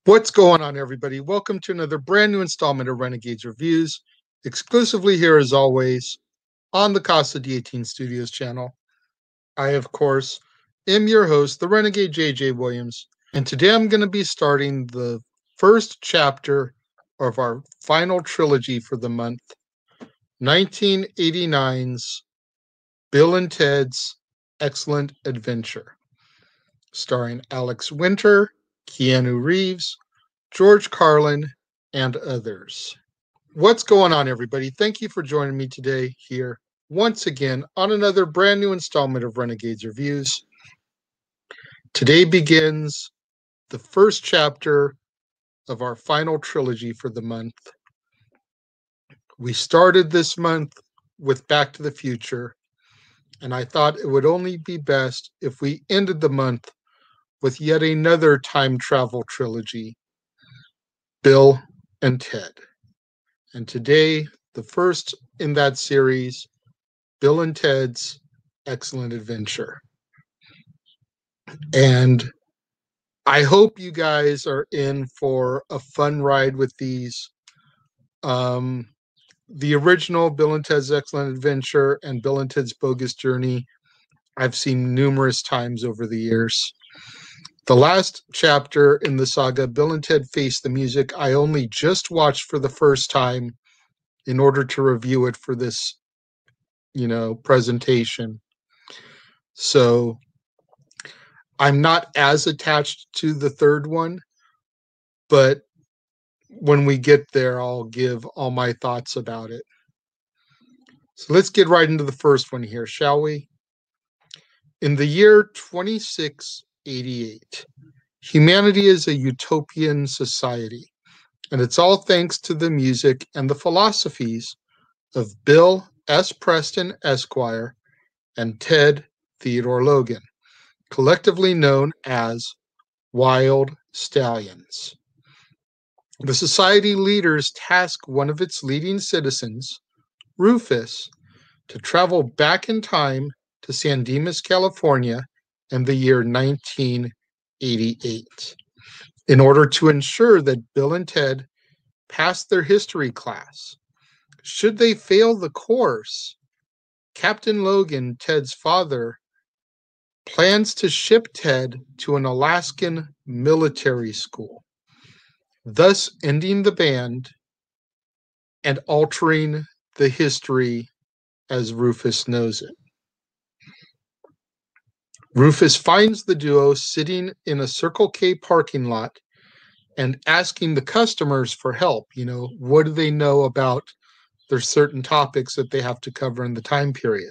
What's going on, everybody? Welcome to another brand new installment of Renegades Reviews, exclusively here as always on the Casa D18 Studios channel. I, of course, am your host, the Renegade JJ Williams, and today I'm going to be starting the first chapter of our final trilogy for the month, 1989's Bill and Ted's Excellent Adventure, starring Alex Winter, Keanu Reeves, George Carlin, and others. What's going on, everybody? Thank you for joining me today here once again on another brand new installment of Renegades Reviews. Today begins the first chapter of our final trilogy for the month. We started this month with Back to the Future, and I thought it would only be best if we ended the month with yet another time travel trilogy, Bill and Ted. And today, the first in that series, Bill and Ted's Excellent Adventure. And I hope you guys are in for a fun ride with these. The original Bill and Ted's Excellent Adventure and Bill and Ted's Bogus Journey, I've seen numerous times over the years. The last chapter in the saga, Bill and Ted Face the Music, I only just watched for the first time in order to review it for this, presentation. So I'm not as attached to the third one, but when we get there, I'll give all my thoughts about it. So let's get right into the first one here, shall we? In the year 2688, humanity is a utopian society, and it's all thanks to the music and the philosophies of Bill S. Preston, Esquire, and Ted Theodore Logan, collectively known as Wild Stallions. The society leaders task one of its leading citizens, Rufus, to travel back in time to San Dimas, California in the year 1988 in order to ensure that Bill and Ted pass their history class. Should they fail the course, Captain Logan, Ted's father, plans to ship Ted to an Alaskan military school, thus ending the band and altering the history as Rufus knows it. Rufus finds the duo sitting in a Circle K parking lot and asking the customers for help. What do they know about their certain topics that they have to cover in the time period?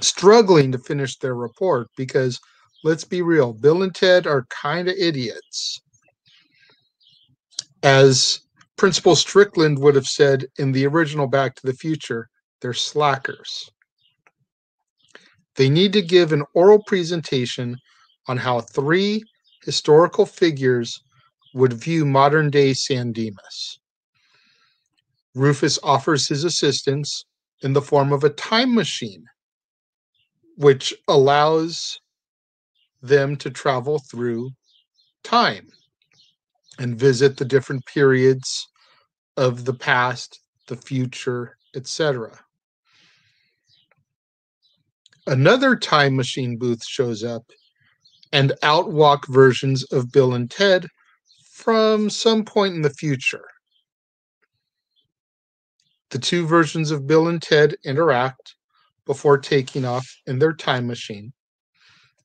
Struggling to finish their report because, let's be real, Bill and Ted are kind of idiots. As Principal Strickland would have said in the original Back to the Future, they're slackers. They need to give an oral presentation on how 3 historical figures would view modern-day San Dimas. Rufus offers his assistance in the form of a time machine, which allows them to travel through time and visit the different periods of the past, the future, etc. Another time machine booth shows up, and out walk versions of Bill and Ted from some point in the future. The 2 versions of Bill and Ted interact before taking off in their time machine,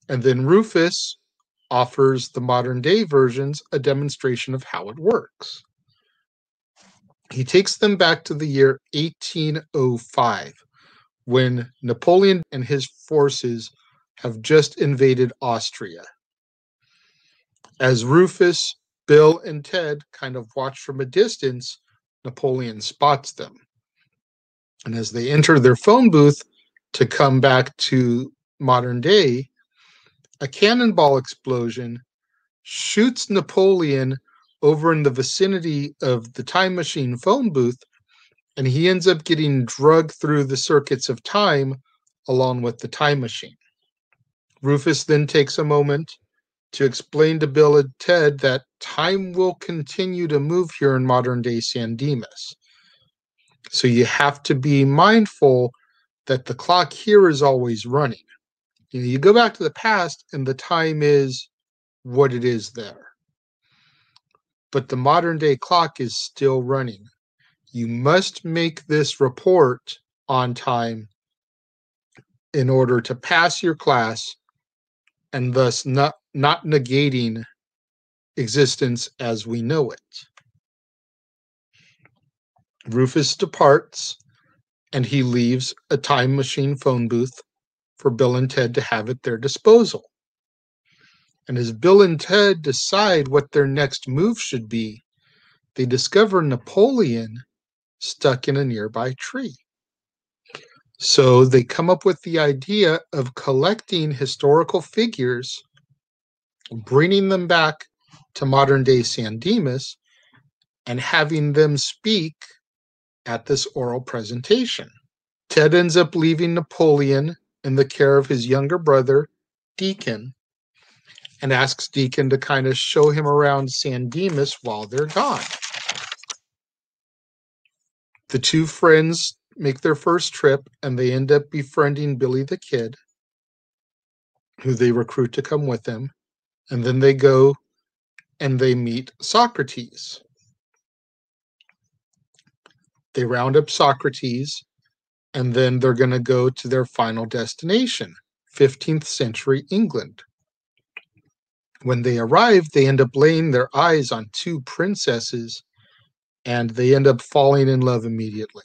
and then Rufus offers the modern-day versions a demonstration of how it works. He takes them back to the year 1805, when Napoleon and his forces have just invaded Austria. As Rufus, Bill, and Ted kind of watch from a distance, Napoleon spots them. And as they enter their phone booth to come back to modern day, a cannonball explosion shoots Napoleon over in the vicinity of the time machine phone booth, and he ends up getting drugged through the circuits of time along with the time machine. Rufus then takes a moment to explain to Bill and Ted that time will continue to move here in modern day San Dimas. So you have to be mindful that the clock here is always running. You go back to the past and the time is what it is there. But the modern day clock is still running. You must make this report on time in order to pass your class and thus not negating existence as we know it. Rufus departs and he leaves a time machine phone booth for Bill and Ted to have at their disposal. And as Bill and Ted decide what their next move should be, they discover Napoleon stuck in a nearby tree. So they come up with the idea of collecting historical figures, bringing them back to modern day San Dimas, and having them speak at this oral presentation. Ted ends up leaving Napoleon in the care of his younger brother, Deacon, and asks Deacon to kind of show him around San Dimas while they're gone. The two friends make their first trip, and they end up befriending Billy the Kid, who they recruit to come with them. And then they go and they meet Socrates. They round up Socrates, and then they're going to go to their final destination, 15th century England. When they arrive, they end up laying their eyes on two princesses, and they end up falling in love immediately.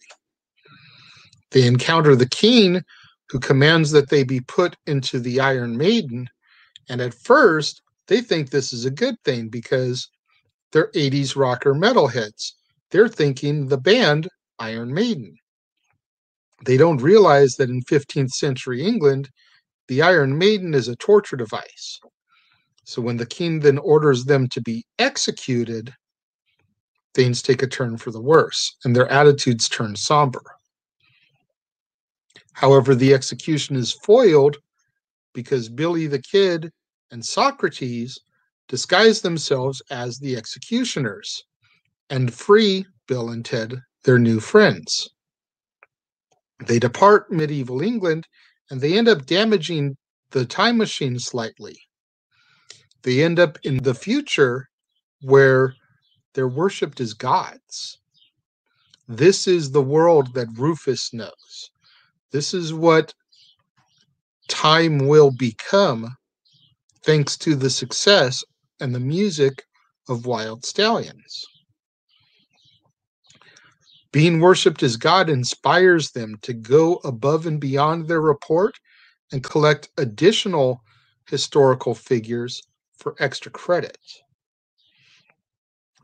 They encounter the king, who commands that they be put into the Iron Maiden, and at first, they think this is a good thing because they're 80s rocker metalheads. They're thinking the band Iron Maiden. They don't realize that in 15th century England, the Iron Maiden is a torture device. So when the king then orders them to be executed, things take a turn for the worse, and their attitudes turn somber. However, the execution is foiled because Billy the Kid and Socrates disguise themselves as the executioners and free Bill and Ted, their new friends. They depart medieval England, and they end up damaging the time machine slightly. They end up in the future where they're worshipped as gods. This is the world that Rufus knows. This is what time will become thanks to the success and the music of Wild Stallions. Being worshipped as God inspires them to go above and beyond their report and collect additional historical figures for extra credit.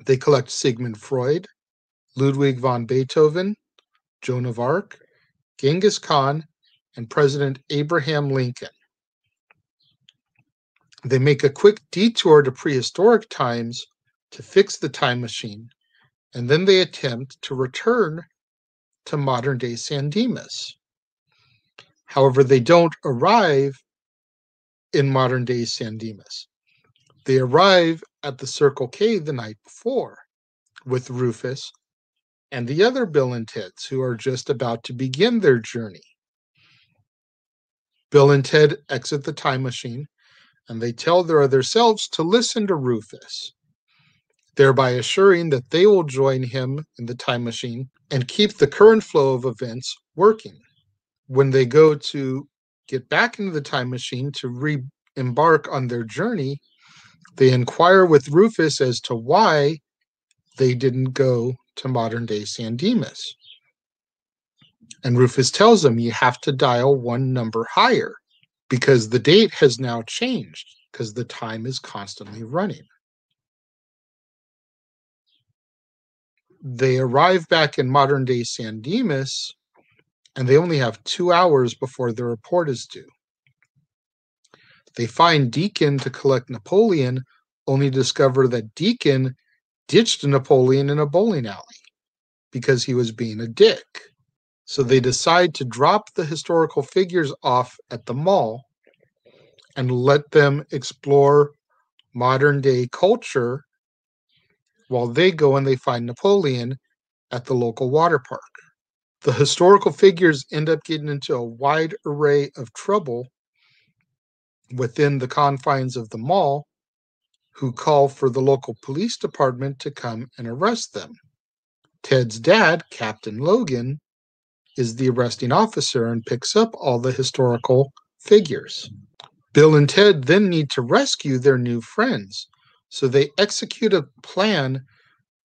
They collect Sigmund Freud, Ludwig von Beethoven, Joan of Arc, Genghis Khan, and President Abraham Lincoln. They make a quick detour to prehistoric times to fix the time machine, and then they attempt to return to modern-day San Dimas. However, they don't arrive in modern-day San Dimas. They arrive at the Circle K the night before with Rufus and the other Bill and Teds who are just about to begin their journey. Bill and Ted exit the time machine, and they tell their other selves to listen to Rufus, thereby assuring that they will join him in the time machine and keep the current flow of events working. When they go to get back into the time machine to re-embark on their journey, they inquire with Rufus as to why they didn't go to modern-day San Dimas. And Rufus tells them you have to dial one number higher because the date has now changed because the time is constantly running. They arrive back in modern-day San Dimas, and they only have 2 hours before their report is due. They find Deacon to collect Napoleon, only to discover that Deacon ditched Napoleon in a bowling alley because he was being a dick. So they decide to drop the historical figures off at the mall and let them explore modern-day culture while they go and they find Napoleon at the local water park. The historical figures end up getting into a wide array of trouble within the confines of the mall, who call for the local police department to come and arrest them. Ted's dad, Captain Logan, is the arresting officer and picks up all the historical figures. Bill and Ted then need to rescue their new friends, so they execute a plan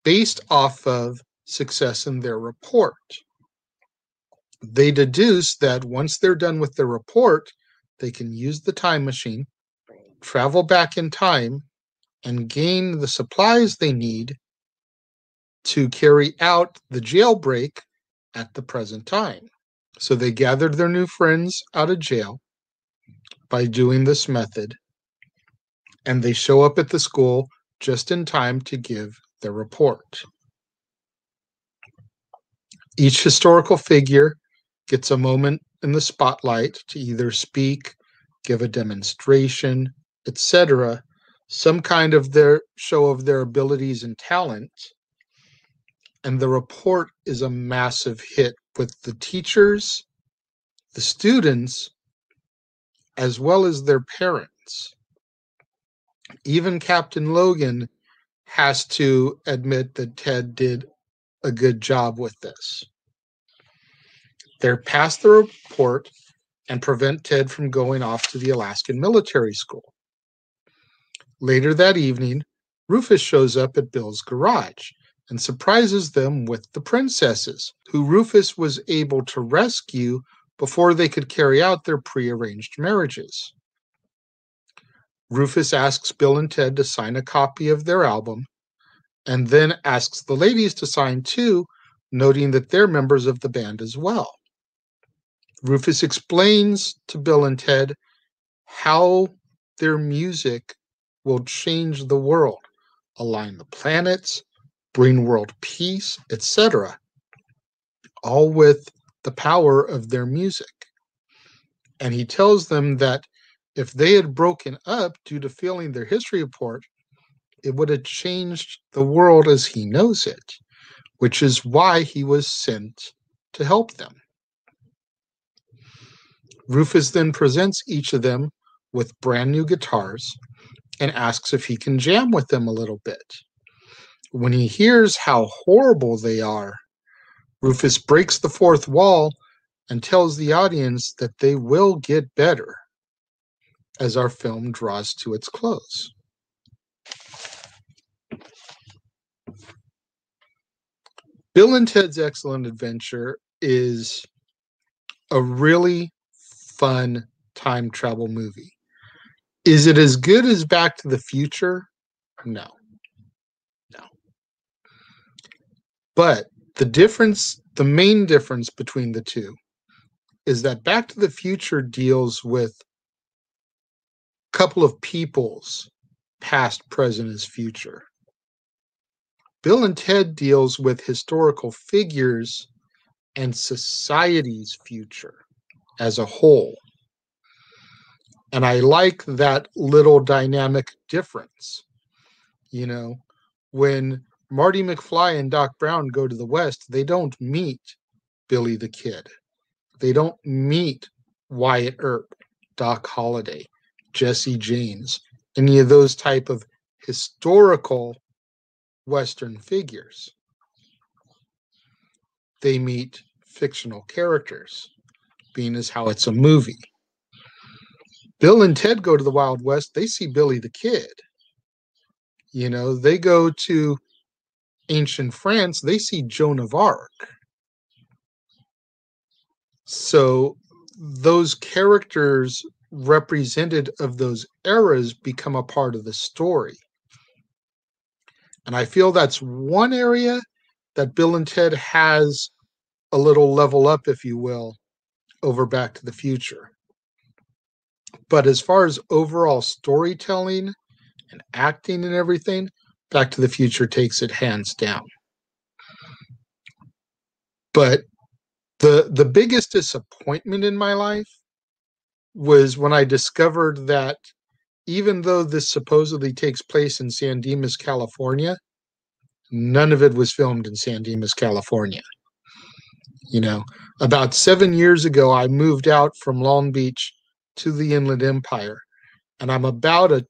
based off of success in their report. They deduce that once they're done with their report, they can use the time machine, travel back in time, and gain the supplies they need to carry out the jailbreak at the present time. So they gathered their new friends out of jail by doing this method, and they show up at the school just in time to give their report. Each historical figure gets a moment in the spotlight to either speak, give a demonstration, etc., some kind of their show of their abilities and talent. And the report is a massive hit with the teachers, the students, as well as their parents. Even Captain Logan has to admit that Ted did a good job with this. They're past the report and prevent Ted from going off to the Alaskan military school. Later that evening, Rufus shows up at Bill's garage and surprises them with the princesses, who Rufus was able to rescue before they could carry out their prearranged marriages. Rufus asks Bill and Ted to sign a copy of their album, and then asks the ladies to sign too, noting that they're members of the band as well. Rufus explains to Bill and Ted how their music will change the world, align the planets, bring world peace, etc., all with the power of their music. And he tells them that if they had broken up due to failing their history report, it would have changed the world as he knows it, which is why he was sent to help them. Rufus then presents each of them with brand new guitars and asks if he can jam with them a little bit. When he hears how horrible they are, Rufus breaks the fourth wall and tells the audience that they will get better as our film draws to its close. Bill and Ted's Excellent Adventure is a really fun time travel movie. Is it as good as Back to the Future? No. But the main difference between the two is that Back to the Future deals with a couple of people's past, present, as future. Bill and Ted deals with historical figures and society's future as a whole. And I like that little dynamic difference. You know, when Marty McFly and Doc Brown go to the West, they don't meet Billy the Kid. They don't meet Wyatt Earp, Doc Holliday, Jesse James, any of those type of historical Western figures. They meet fictional characters, being as how it's a movie. Bill and Ted go to the Wild West, they see Billy the Kid. You know, they go to ancient France, they see Joan of Arc. So those characters represented of those eras become a part of the story. And I feel that's one area that Bill and Ted has a little level up, if you will, over Back to the Future. But as far as overall storytelling and acting and everything, Back to the Future takes it hands down. But the biggest disappointment in my life was when I discovered that even though this supposedly takes place in San Dimas, California, None of it was filmed in San Dimas, California. You know, about 7 years ago, I moved out from Long Beach to the Inland Empire, and I'm about a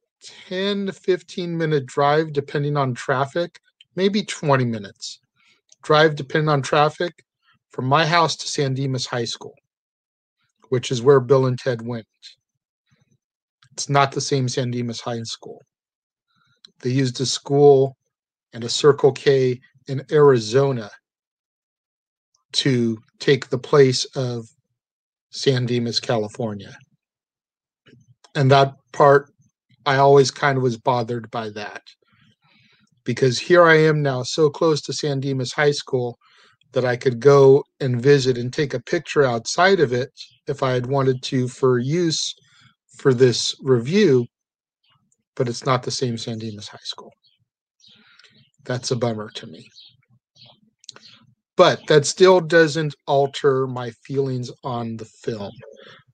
10 to 15-minute drive, depending on traffic, maybe 20 minutes drive, depending on traffic, from my house to San Dimas High School, which is where Bill and Ted went. It's not the same San Dimas High School. They used a school and a Circle K in Arizona to take the place of San Dimas, California. And that part, I always kind of was bothered by that. Because here I am now so close to San Dimas High School that I could go and visit and take a picture outside of it if I had wanted to for use for this review, but it's not the same San Dimas High School. That's a bummer to me. But that still doesn't alter my feelings on the film.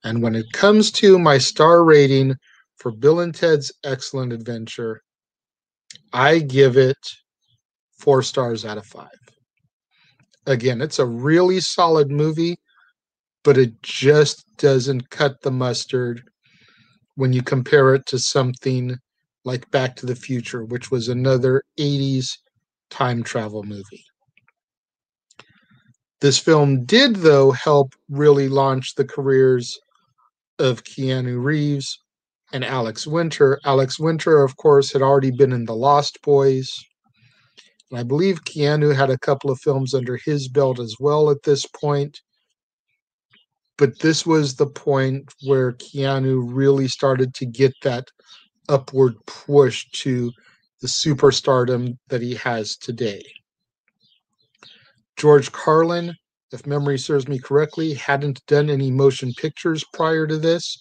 And when it comes to my star rating for Bill and Ted's Excellent Adventure, I give it 4 stars out of 5. Again, it's a really solid movie, but it just doesn't cut the mustard when you compare it to something like Back to the Future, which was another 80s time travel movie. This film did, though, help really launch the careers of Keanu Reeves and Alex Winter. Alex Winter, of course, had already been in The Lost Boys. And I believe Keanu had a couple of films under his belt as well at this point. But this was the point where Keanu really started to get that upward push to the superstardom that he has today. George Carlin, if memory serves me correctly, hadn't done any motion pictures prior to this.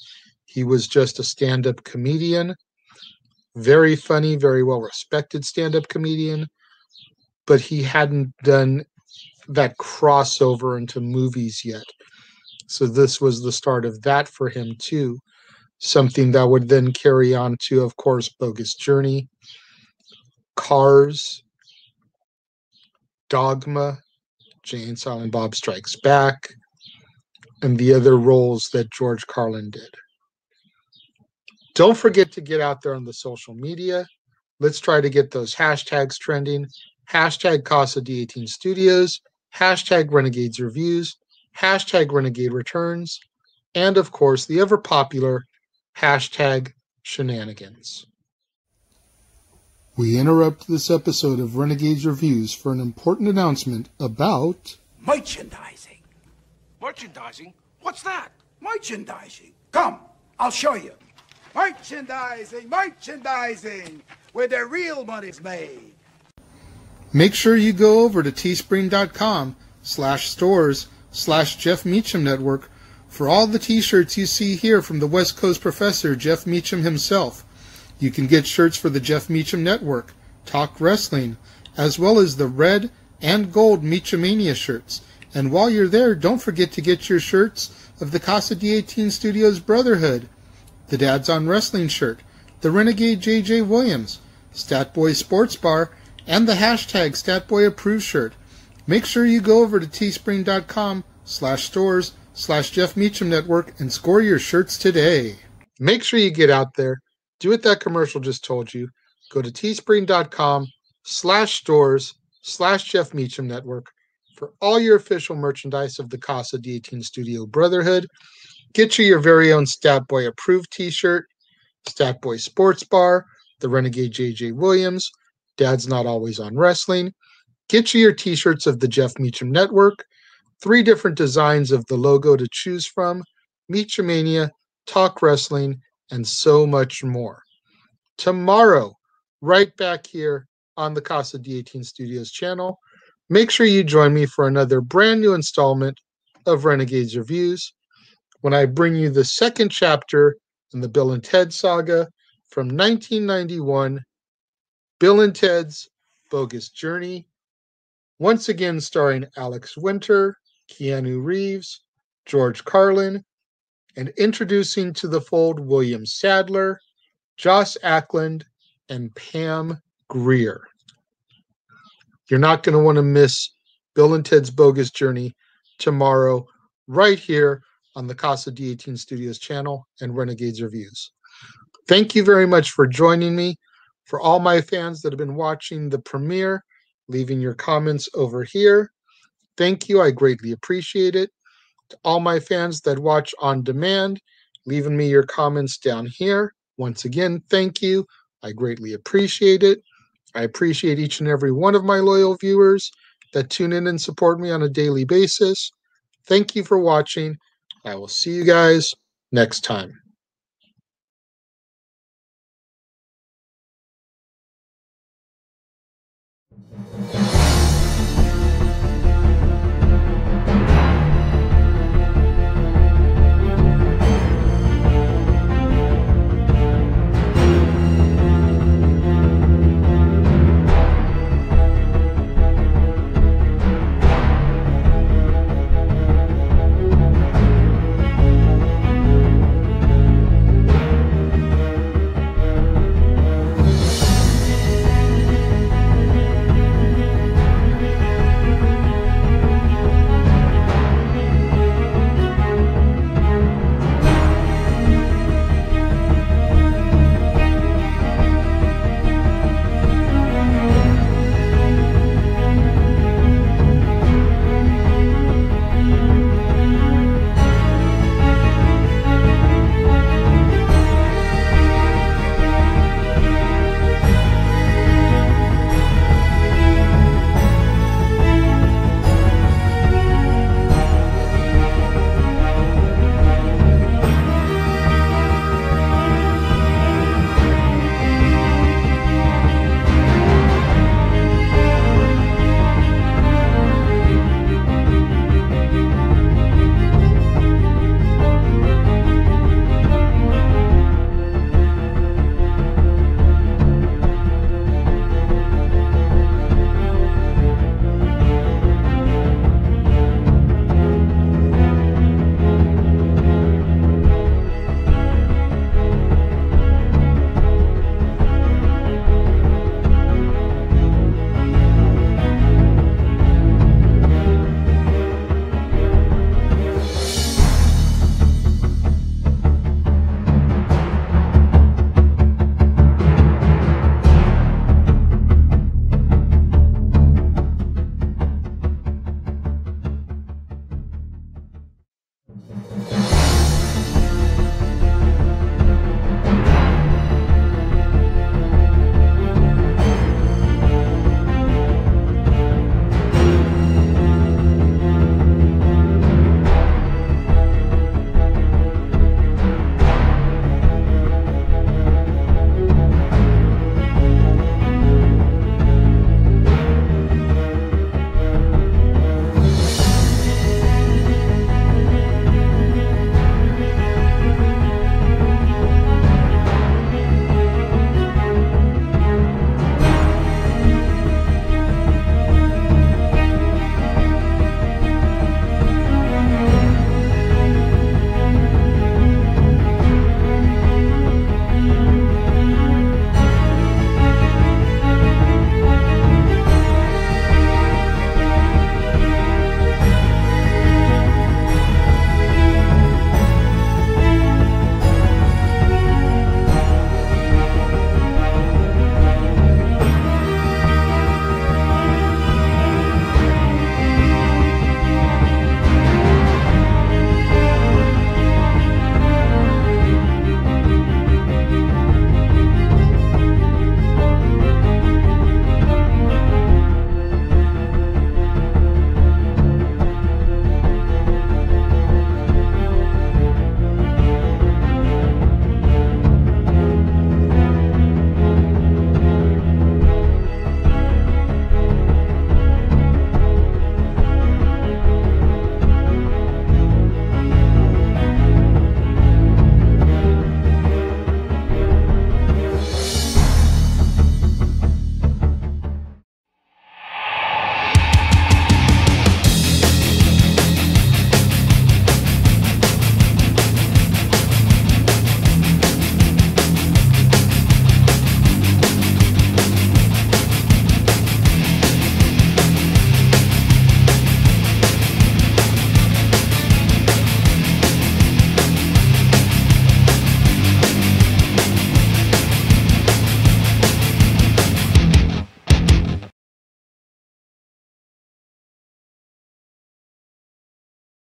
He was just a stand-up comedian. Very funny, very well-respected stand-up comedian. But he hadn't done that crossover into movies yet. So this was the start of that for him, too. Something that would then carry on to, of course, Bogus Journey, Cars, Dogma, Jay and Silent Bob Strikes Back, and the other roles that George Carlin did. Don't forget to get out there on the social media. Let's try to get those hashtags trending. Hashtag Casa D18 Studios, hashtag Renegades Reviews, hashtag Renegade Returns, and of course the ever popular hashtag Shenanigans. We interrupt this episode of Renegades Reviews for an important announcement about merchandising. Merchandising? What's that? Merchandising. Come, I'll show you. Merchandising, merchandising, where the real money's made. Make sure you go over to teespring.com/stores/Jeff Meacham Network for all the t-shirts you see here from the West Coast professor, Jeff Meacham himself. You can get shirts for the Jeff Meacham Network, Talk Wrestling, as well as the red and gold Meachamania shirts. And while you're there, don't forget to get your shirts of the Casa D18 Studios Brotherhood, the Dads on Wrestling shirt, the Renegade J.J. Williams, Statboy Sports Bar, and the hashtag StatBoyApproved shirt. Make sure you go over to teespring.com/stores/Jeff Meacham Network and score your shirts today. Make sure you get out there. Do what that commercial just told you. Go to teespring.com/stores/Jeff Meacham Network for all your official merchandise of the Casa D18 Studio Brotherhood. Get you your very own Statboy Approved t-shirt, Statboy Sports Bar, the Renegade J.J. Williams, Dad's Not Always on Wrestling. Get you your t-shirts of the Jeff Meacham Network, 3 different designs of the logo to choose from, Meachamania, Talk Wrestling, and so much more. Tomorrow, right back here on the Casa D18 Studios channel, make sure you join me for another brand new installment of Renegades Reviews when I bring you the second chapter in the Bill and Ted Saga from 1991, Bill and Ted's Bogus Journey, once again starring Alex Winter, Keanu Reeves, George Carlin, and introducing to the fold William Sadler, Joss Ackland, and Pam Grier. You're not going to want to miss Bill and Ted's Bogus Journey tomorrow, right here on the Casa D18 Studios channel and Renegades Reviews. Thank you very much for joining me. For all my fans that have been watching the premiere, leaving your comments over here, thank you. I greatly appreciate it. To all my fans that watch on demand, leaving me your comments down here, once again, thank you. I greatly appreciate it. I appreciate each and every one of my loyal viewers that tune in and support me on a daily basis. Thank you for watching. I will see you guys next time.